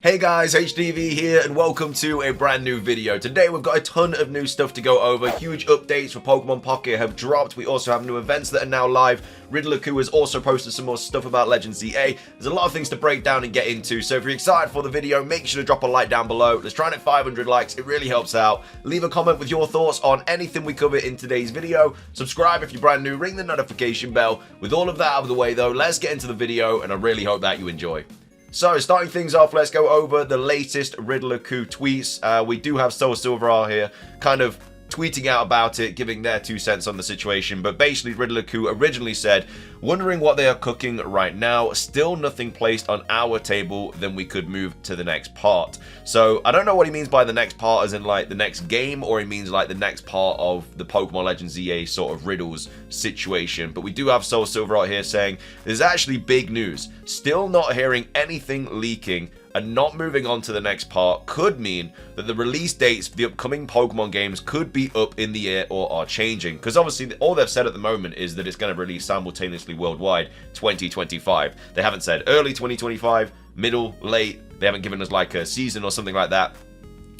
Hey guys, HDV here and welcome to a brand new video. Today we've got a ton of new stuff to go over. Huge updates for Pokemon Pocket have dropped. We also have new events that are now live. Riddler-Ku has also posted some more stuff about Legend ZA. There's a lot of things to break down and get into, so if you're excited for the video, make sure to drop a like down below. Let's try and hit 500 likes, it really helps out. Leave a comment with your thoughts on anything we cover in today's video. Subscribe if you're brand new, ring the notification bell. With all of that out of the way though, let's get into the video and I really hope that you enjoy. So, starting things off, let's go over the latest Riddler-Ku tweets. We do have Soul Silver here, kind of tweeting out about it, giving their 2 cents on the situation. But basically, Riddler-Ku originally said, wondering what they are cooking right now, still nothing placed on our table, then we could move to the next part. So, I don't know what he means by the next part as in like the next game, or he means like the next part of the Pokemon Legends ZA sort of riddles situation. But we do have Soul Silver out here saying, there's actually big news. Still not hearing anything leaking, and not moving on to the next part could mean that the release dates for the upcoming Pokemon games could be up in the air or are changing. Because obviously all they've said at the moment is that it's going to release simultaneously worldwide 2025. They haven't said early 2025, middle, late. They haven't given us like a season or something like that.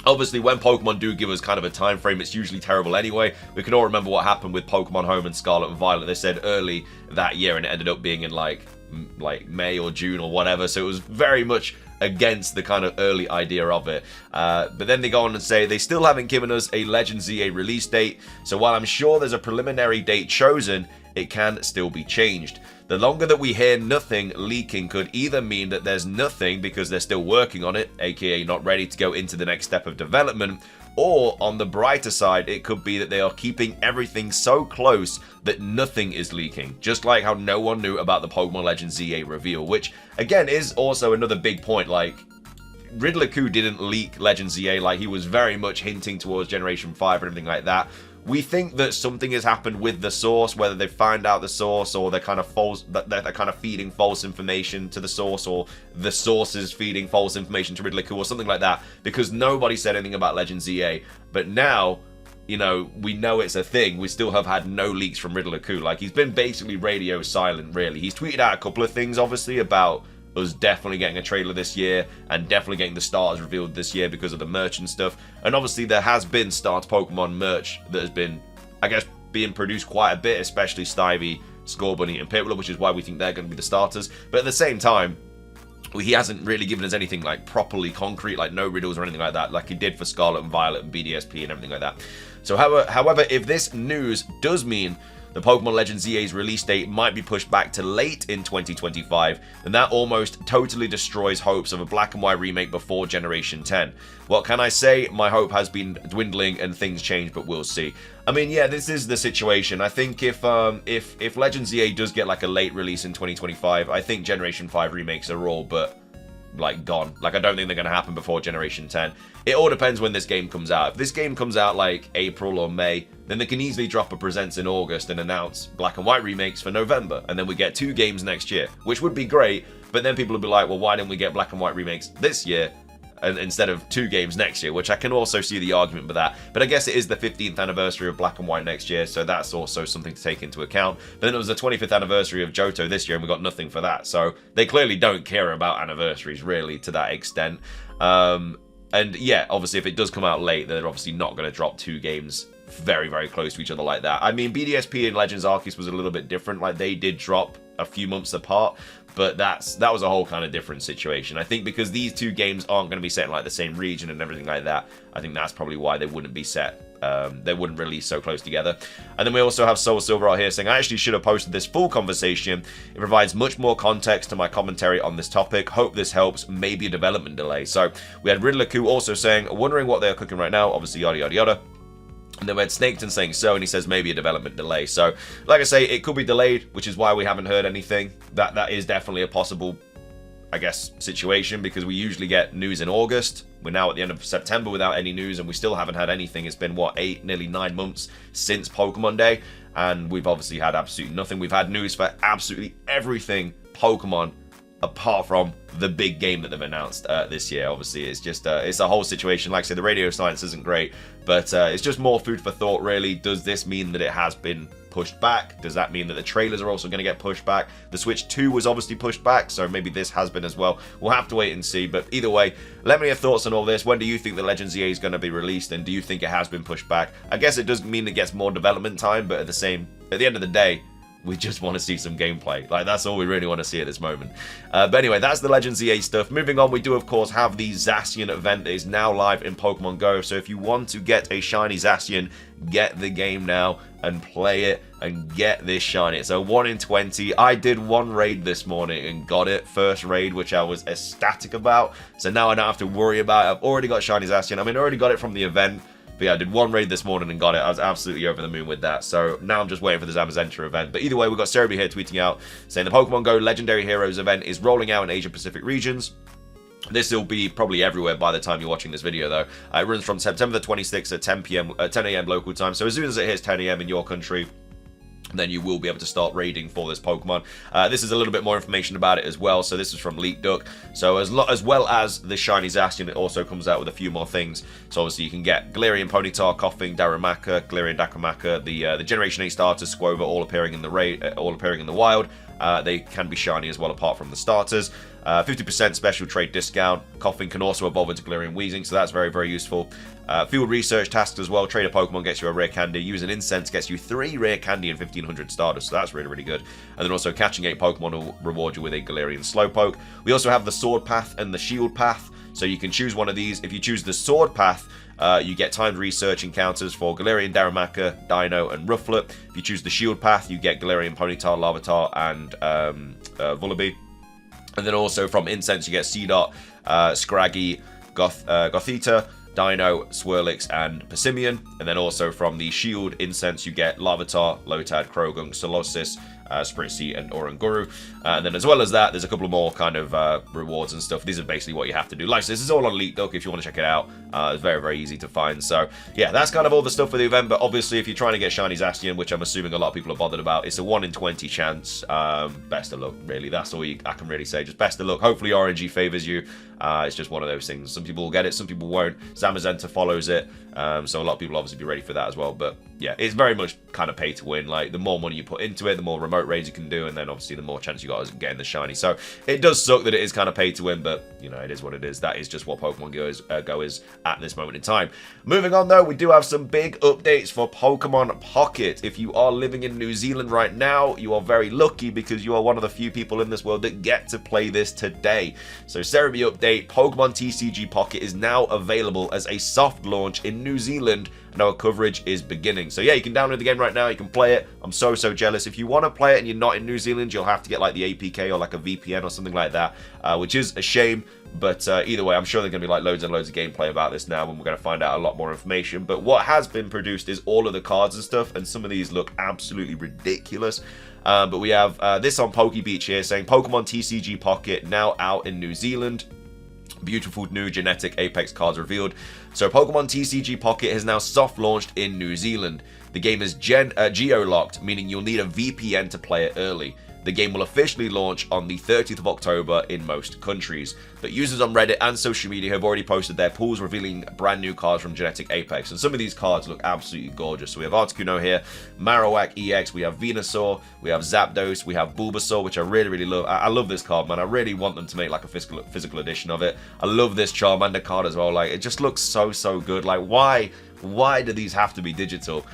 Obviously, when Pokemon do give us kind of a time frame, it's usually terrible anyway. We can all remember what happened with Pokemon Home and Scarlet and Violet. They said early that year and it ended up being in like May or June or whatever. So it was very much against the kind of early idea of it. But then they go on and say they still haven't given us a Legend ZA release date. So while I'm sure there's a preliminary date chosen, it can still be changed. The longer that we hear nothing leaking could either mean that there's nothing because they're still working on it, aka not ready to go into the next step of development, or on the brighter side, it could be that they are keeping everything so close that nothing is leaking. Just like how no one knew about the Pokemon Legends ZA reveal, which again is also another big point. Like, Riddler-Ku didn't leak Legends ZA, like he was very much hinting towards Generation 5 and everything like that. We think that something has happened with the source, whether they find out the source or they're kind of false, they're kind of feeding false information to the source, or the source is feeding false information to Riddler-Ku or something like that, because nobody said anything about Legend ZA. But now, you know, we know it's a thing. We still have had no leaks from Riddler-Ku. Like, he's been basically radio silent, really. He's tweeted out a couple of things, obviously, about us definitely getting a trailer this year and definitely getting the starters revealed this year because of the merch and stuff. And obviously there has been starter Pokemon merch that has been, I guess, being produced quite a bit, especially Stivy, Scorbunny and Piplup, which is why we think they're going to be the starters. But at the same time, he hasn't really given us anything like properly concrete, like no riddles or anything like that, like he did for Scarlet and Violet and BDSP and everything like that. So however, if this news does mean the Pokemon Legends ZA's release date might be pushed back to late in 2025, then that almost totally destroys hopes of a black and white remake before Generation 10. What can I say? My hope has been dwindling and things change, but we'll see. I mean, yeah, this is the situation. I think if Legends ZA does get like a late release in 2025, I think Generation 5 remakes are all but like gone. Like, I don't think they're going to happen before Generation 10. It all depends when this game comes out. If this game comes out like April or May, then they can easily drop a Presents in August and announce black and white remakes for November, and then we get 2 games next year, which would be great. But then people will be like, well, why didn't we get black and white remakes this year and instead of 2 games next year? Which I can also see the argument for that. But I guess it is the 15th anniversary of black and white next year, so that's also something to take into account. But then it was the 25th anniversary of Johto this year, and we got nothing for that. So they clearly don't care about anniversaries really to that extent. And yeah, obviously if it does come out late, they're obviously not going to drop 2 games very, very close to each other like that. I mean, BDSP and Legends Arceus was a little bit different. Like, they did drop a few months apart, but that was a whole kind of different situation. I think because these 2 games aren't going to be set in like the same region and everything like that, I think that's probably why they wouldn't be set. They wouldn't release so close together. And then we also have Soul Silver out here saying, I actually should have posted this full conversation. It provides much more context to my commentary on this topic. Hope this helps. Maybe a development delay. So we had Riddler-Ku also saying, wondering what they're cooking right now. Obviously, yada, yada, yada. And then we had Snaketon saying so, and he says maybe a development delay. So, like I say, it could be delayed, which is why we haven't heard anything. That is definitely a possible, I guess, situation, because we usually get news in August. We're now at the end of September without any news, and we still haven't had anything. It's been, what, nearly 9 months since Pokemon Day, and we've obviously had absolutely nothing. We've had news for absolutely everything Pokemon apart from the big game that they've announced this year. Obviously, it's just it's a whole situation. Like I said, the radio silence isn't great, but it's just more food for thought, really. Does this mean that it has been pushed back? Does that mean that the trailers are also going to get pushed back? The Switch 2 was obviously pushed back, so maybe this has been as well. We'll have to wait and see, but either way, let me know your thoughts on all this. When do you think the Legends EA is going to be released, and do you think it has been pushed back? I guess it does mean it gets more development time, but at the end of the day, we just want to see some gameplay. Like, that's all we really want to see at this moment. But anyway, that's the Legends EA stuff. Moving on, we do, of course, have the Zacian event that is now live in Pokemon Go. So if you want to get a shiny Zacian, get the game now and play it and get this shiny. It's a 1 in 20. I did one raid this morning and got it. First raid, which I was ecstatic about. So now I don't have to worry about it. I've already got shiny Zacian. I mean, I already got it from the event. But yeah, I did one raid this morning and got it. I was absolutely over the moon with that. So now I'm just waiting for the Zamazenta event. But either way, we've got Cerebi here tweeting out saying the Pokemon Go Legendary Heroes event is rolling out in Asia Pacific regions. This will be probably everywhere by the time you're watching this video, though. It runs from September the 26th at 10 a.m. local time. So as soon as it hits 10 a.m. in your country, then you will be able to start raiding for this Pokemon. This is a little bit more information about it as well. So this is from Leak Duck. So as well as the shiny Zacian, it also comes out with a few more things. So obviously you can get Galarian Ponyta, Koffing, Darumaka, Galarian Dakamaka, the Generation 8 starters, Squova, all appearing in the raid, all appearing in the wild. They can be shiny as well, apart from the starters. 50% special trade discount. Koffing can also evolve into Galarian Weezing, so that's very, very useful. Field research tasks as well. Trade a Pokemon gets you a rare candy. Use an incense gets you 3 rare candy and 1500 starters, so that's really, really good. And then also catching 8 Pokemon will reward you with a Galarian Slowpoke. We also have the Sword Path and the Shield Path, so you can choose one of these. If you choose the Sword Path, you get timed research encounters for Galarian, Darumaka, Dino, and Rufflet. If you choose the Shield Path, you get Galarian Ponyta, Larvitar, and Vullaby. And then also from Incense, you get Seedot, Scraggy, Gothita, Dino, Swirlix, and Persimmon. And then also from the Shield Incense, you get Larvitar, Lotad, Krogunk, Solosis, Spritzee, and Oranguru. And then as well as that, there's a couple more kind of rewards and stuff. These are basically what you have to do. Like, so this is all on Leak Duck if you want to check it out. It's very, very easy to find. So yeah, that's kind of all the stuff for the event. But obviously, if you're trying to get shiny Zacian, which I'm assuming a lot of people are bothered about, it's a 1 in 20 chance. Best of luck, really. That's all I can really say. Just best of luck. Hopefully RNG favors you. It's just one of those things. Some people will get it, some people won't. Zamazenta follows it. So a lot of people obviously be ready for that as well. But yeah, it's very much kind of pay to win. Like, the more money you put into it, the more remote raids you can do, and then obviously the more chance you got of getting the shiny. So it does suck that it is kind of pay to win, but you know, it is what it is. That is just what Pokemon Go is at this moment in time. Moving on though, we do have some big updates for Pokemon Pocket. If you are living in New Zealand right now, you are very lucky because you are one of the few people in this world that get to play this today. So Cerebi update, Pokemon TCG Pocket is now available as a soft launch in New Zealand, and our coverage is beginning. So yeah, you can download the game right now, you can play it. I'm so jealous. If you want to play it and you're not in New Zealand, you'll have to get like the APK or like a VPN or something like that, which is a shame. But either way, I'm sure there's going to be like loads and loads of gameplay about this now, and we're going to find out a lot more information. But what has been produced is all of the cards and stuff, and some of these look absolutely ridiculous. But we have this on PokeBeach here saying Pokemon TCG Pocket now out in New Zealand. Beautiful new genetic Apex cards revealed. So Pokemon TCG Pocket has now soft launched in New Zealand. The game is geo-locked, meaning you'll need a VPN to play it early. The game will officially launch on the 30th of October in most countries. But users on Reddit and social media have already posted their pools revealing brand new cards from Genetic Apex. And some of these cards look absolutely gorgeous. So we have Articuno here, Marowak EX, we have Venusaur, we have Zapdos, we have Bulbasaur, which I really, really love. I love this card, man. I really want them to make like a physical edition of it. I love this Charmander card as well. Like, it just looks so good. Like, why do these have to be digital?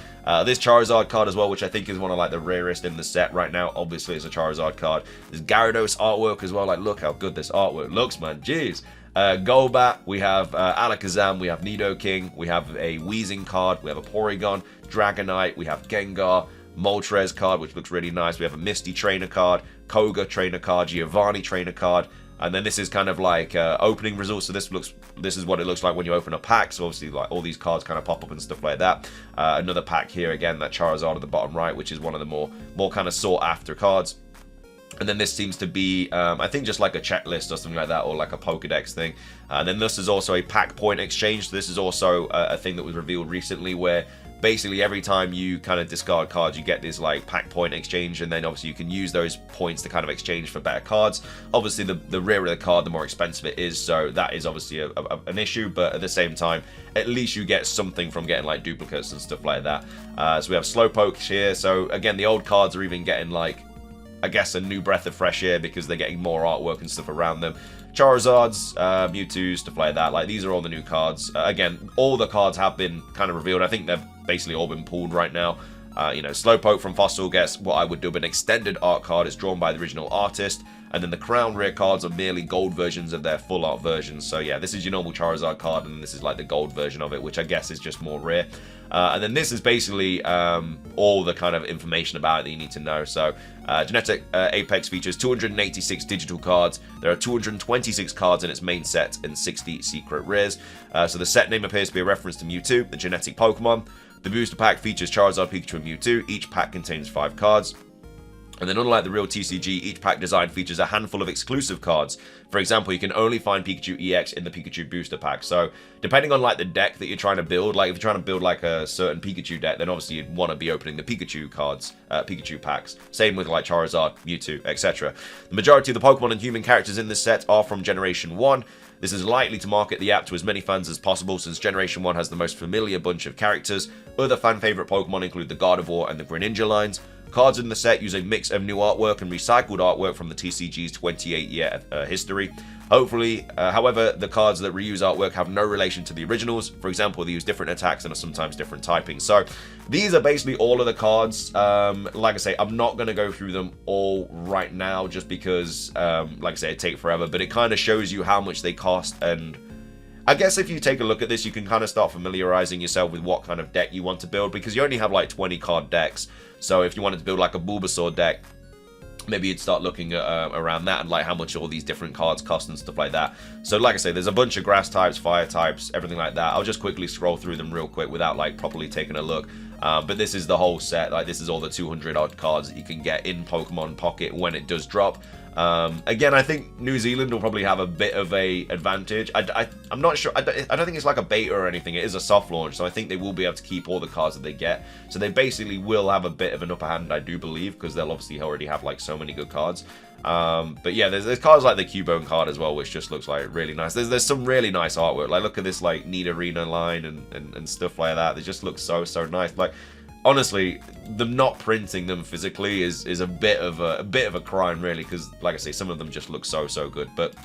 This Charizard card as well, which I think is one of like the rarest in the set right now. Obviously, it's a Charizard card. There's Gyarados artwork as well. Like, look how good this artwork looks, man. Jeez. Golbat, we have Alakazam, we have Nidoking, we have a Weezing card, we have a Porygon, Dragonite, we have Gengar, Moltres card, which looks really nice. We have a Misty trainer card, Koga trainer card, Giovanni trainer card. And then this is kind of like opening results. So this is what it looks like when you open a pack. So obviously, like, all these cards kind of pop up and stuff like that. Another pack here again, that Charizard at the bottom right, which is one of the more kind of sought after cards. And then this seems to be, I think, just like a checklist or something like that, or like a Pokedex thing. And then this is also a pack point exchange. So this is also a thing that was revealed recently where basically every time you kind of discard cards, you get this like pack point exchange, and then obviously you can use those points to kind of exchange for better cards. Obviously the rarer the card, the more expensive it is, so that is obviously an issue, but at the same time, at least you get something from getting like duplicates and stuff like that. So we have Slowpoke here, so again, the old cards are even getting like, I guess, a new breath of fresh air because they're getting more artwork and stuff around them. Charizards, Mewtwo, stuff like that. Like, these are all the new cards. Again, all the cards have been kind of revealed. I think they've basically all been pulled right now. You know, Slowpoke from Fossil gets what I would dub an extended art card. It's drawn by the original artist. And then the crown rare cards are merely gold versions of their full art versions. So yeah, this is your normal Charizard card, and this is like the gold version of it, which I guess is just more rare. And then this is basically all the kind of information about it that you need to know. So Genetic Apex features 286 digital cards. There are 226 cards in its main set and 60 secret rares. So the set name appears to be a reference to Mewtwo, the genetic Pokemon. The booster pack features Charizard, Pikachu, and Mewtwo. Each pack contains 5 cards. And then unlike the real TCG, each pack design features a handful of exclusive cards. For example, you can only find Pikachu EX in the Pikachu booster pack. So depending on like the deck that you're trying to build, like if you're trying to build like a certain Pikachu deck, then obviously you'd want to be opening the Pikachu cards, Pikachu packs. Same with like Charizard, Mewtwo, etc. The majority of the Pokemon and human characters in this set are from Generation 1. This is likely to market the app to as many fans as possible, since Generation 1 has the most familiar bunch of characters. Other fan favourite Pokemon include the Gardevoir and the Greninja lines. Cards in the set use a mix of new artwork and recycled artwork from the TCG's 28-year history. Hopefully, however, the cards that reuse artwork have no relation to the originals. For example, they use different attacks and are sometimes different typing. So these are basically all of the cards. Like I say, I'm not going to go through them all right now just because, like I say, it'd take forever. But it kind of shows you how much they cost, and I guess if you take a look at this, you can kind of start familiarizing yourself with what kind of deck you want to build, because you only have like 20 card decks. So if you wanted to build like a Bulbasaur deck, maybe you'd start looking at around that and like how much all these different cards cost and stuff like that. So like I say, there's a bunch of grass types, fire types, everything like that. I'll just quickly scroll through them real quick without like properly taking a look. But this is the whole set. Like, this is all the 200 odd cards that you can get in Pokemon Pocket when it does drop. Again, I think New Zealand will probably have a bit of a advantage. I'm not sure. I don't think it's like a beta or anything. It is a soft launch, so I think they will be able to keep all the cards that they get. So they basically will have a bit of an upper hand, I do believe, because they'll obviously already have like so many good cards. But yeah, there's cards like the Cubone card as well, which just looks like really nice. There's some really nice artwork. Like, look at this like Need Arena line and stuff like that. They just look so nice. Like, honestly, them not printing them physically is a bit of a crime, really, because like I say, some of them just look so good. But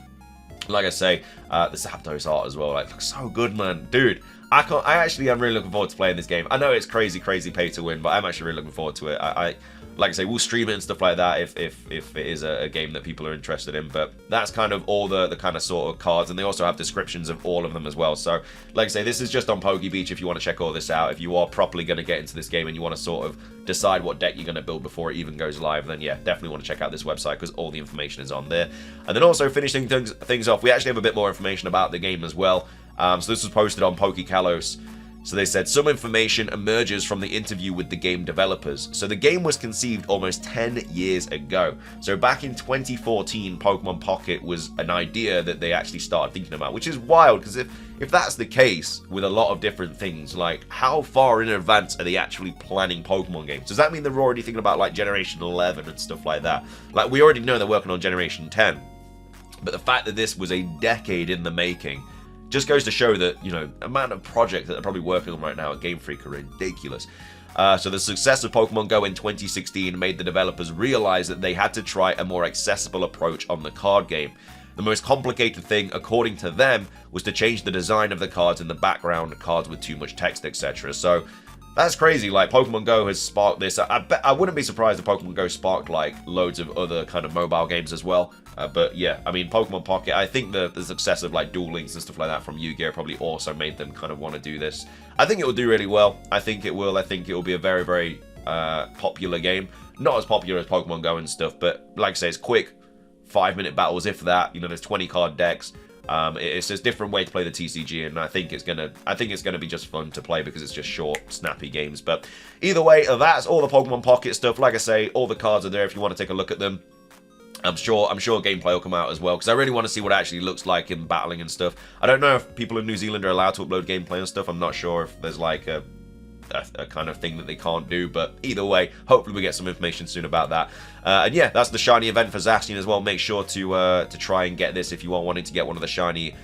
like I say, the Zapdos art as well, like, looks so good, man, dude. I actually am really looking forward to playing this game. I know it's crazy pay to win, but I'm actually really looking forward to it. Like I say, we'll stream it and stuff like that if it is a game that people are interested in. But that's kind of all the kind of sort of cards, and they also have descriptions of all of them as well. So like I say, this is just on Pokebeach if you want to check all this out. If you are properly going to get into this game and you want to sort of decide what deck you're going to build before it even goes live, then yeah, definitely want to check out this website, because all the information is on there. And then also, finishing things off, we actually have a bit more information about the game as well. So this was posted on Kalos. So they said some information emerges from the interview with the game developers. So the game was conceived almost 10 years ago. So back in 2014, Pokemon Pocket was an idea that they actually started thinking about, which is wild, because if that's the case with a lot of different things, like, how far in advance are they actually planning Pokemon games? Does that mean they're already thinking about like Generation 11 and stuff like that? Like, we already know they're working on Generation 10. But the fact that this was a decade in the making just goes to show that, you know, amount of projects that they're probably working on right now at Game Freak are ridiculous. So the success of Pokemon Go in 2016 made the developers realize that they had to try a more accessible approach on the card game. The most complicated thing, according to them, was to change the design of the cards in the background, cards with too much text, etc. So that's crazy. Like, Pokemon Go has sparked this. I wouldn't be surprised if Pokemon Go sparked like loads of other kind of mobile games as well. But yeah, I mean, Pokemon Pocket, I think the success of like Duel Links and stuff like that from Yu-Gi-Oh! Probably also made them kind of want to do this. I think it will do really well. I think it will. I think it will be a very popular game. Not as popular as Pokemon Go and stuff, but like I say, it's quick 5-minute battles, if that. You know, there's 20 card decks. It's a different way to play the TCG, and I think it's gonna be just fun to play because it's just short, snappy games. But either way, that's all the Pokemon Pocket stuff. Like I say, all the cards are there if you want to take a look at them. I'm sure gameplay will come out as well, because I really want to see what it actually looks like in battling and stuff. I don't know if people in New Zealand are allowed to upload gameplay and stuff. I'm not sure if there's like a a kind of thing that they can't do. But either way, hopefully we get some information soon about that. And yeah, that's the shiny event for Zacian as well. Make sure to try and get this if you are wanting to get one of the shiny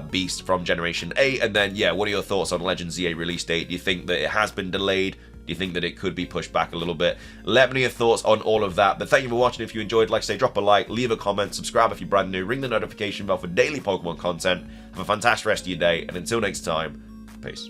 beasts from Generation 8. And then, yeah, what are your thoughts on Legend ZA release date? Do you think that it has been delayed? Do you think that it could be pushed back a little bit? Let me know your thoughts on all of that. But thank you for watching. If you enjoyed, like I say, drop a like, leave a comment, subscribe if you're brand new, ring the notification bell for daily Pokemon content. Have a fantastic rest of your day, and until next time, peace.